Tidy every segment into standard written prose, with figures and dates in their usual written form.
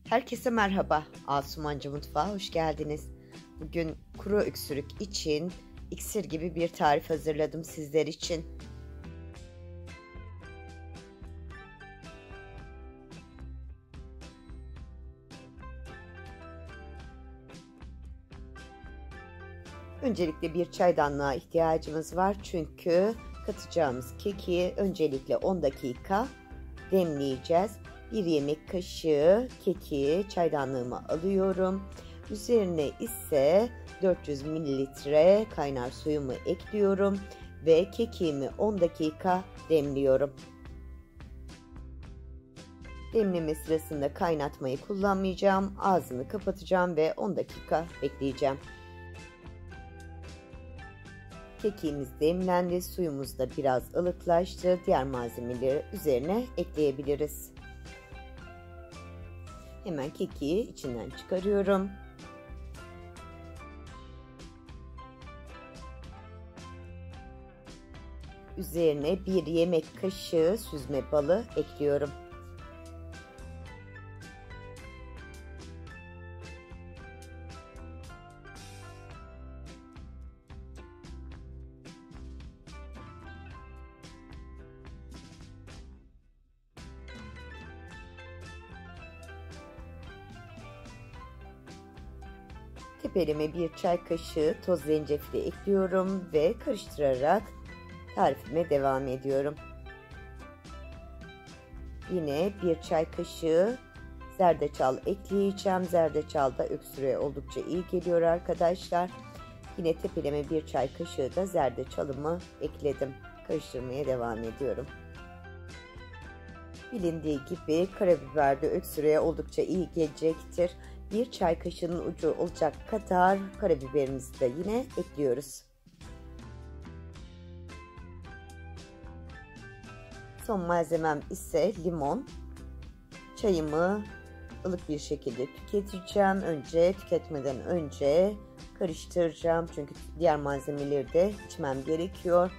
Herkese merhaba. Asumancı Mutfağı hoş geldiniz. Bugün kuru öksürük için iksir gibi bir tarif hazırladım sizler için. Öncelikle bir çaydanlığa ihtiyacımız var. Çünkü katacağımız keki öncelikle 10 dakika demleyeceğiz. 1 yemek kaşığı keki çaydanlığıma alıyorum. Üzerine ise 400 mililitre kaynar suyumu ekliyorum ve kekiğimi 10 dakika demliyorum. Demleme sırasında kaynatmayı kullanmayacağım. Ağzını kapatacağım ve 10 dakika bekleyeceğim. Kekiğimiz demlendi, suyumuz da biraz ılıklaştı. Diğer malzemeleri üzerine ekleyebiliriz. Hemen kekiği içinden çıkarıyorum. Üzerine 1 yemek kaşığı süzme balı ekliyorum. Tepeleme 1 çay kaşığı toz zencefili ekliyorum ve karıştırarak tarifime devam ediyorum. Yine 1 çay kaşığı zerdeçal ekleyeceğim. Zerdeçal da öksürüğe oldukça iyi geliyor arkadaşlar. Yine tepeleme 1 çay kaşığı da zerdeçalımı ekledim. Karıştırmaya devam ediyorum. Bilindiği gibi karabiber de öksürüğe oldukça iyi gelecektir. 1 çay kaşığının ucu olacak kadar karabiberimizi de yine ekliyoruz. Son malzemem ise limon. Çayımı ılık bir şekilde tüketeceğim. Tüketmeden önce karıştıracağım. Çünkü diğer malzemeleri de içmem gerekiyor.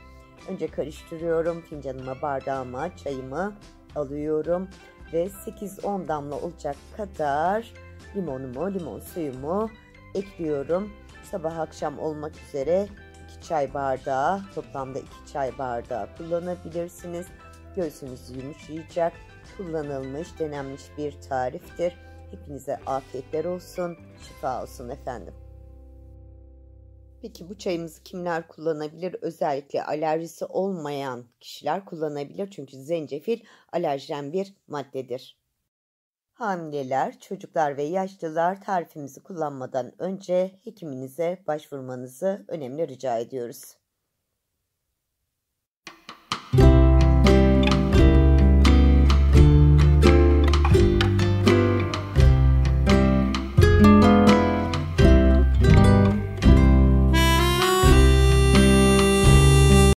Önce karıştırıyorum. Fincanıma, bardağıma çayımı alıyorum. Ve 8-10 damla olacak kadar limon suyumu ekliyorum. Sabah akşam olmak üzere 2 çay bardağı, toplamda 2 çay bardağı kullanabilirsiniz. Göğsünüz yumuşayacak, kullanılmış, denenmiş bir tariftir. Hepinize afiyetler olsun, şifa olsun efendim. Peki bu çayımızı kimler kullanabilir? Özellikle alerjisi olmayan kişiler kullanabilir. Çünkü zencefil alerjen bir maddedir. Hamileler, çocuklar ve yaşlılar tarifimizi kullanmadan önce hekiminize başvurmanızı önemli rica ediyoruz.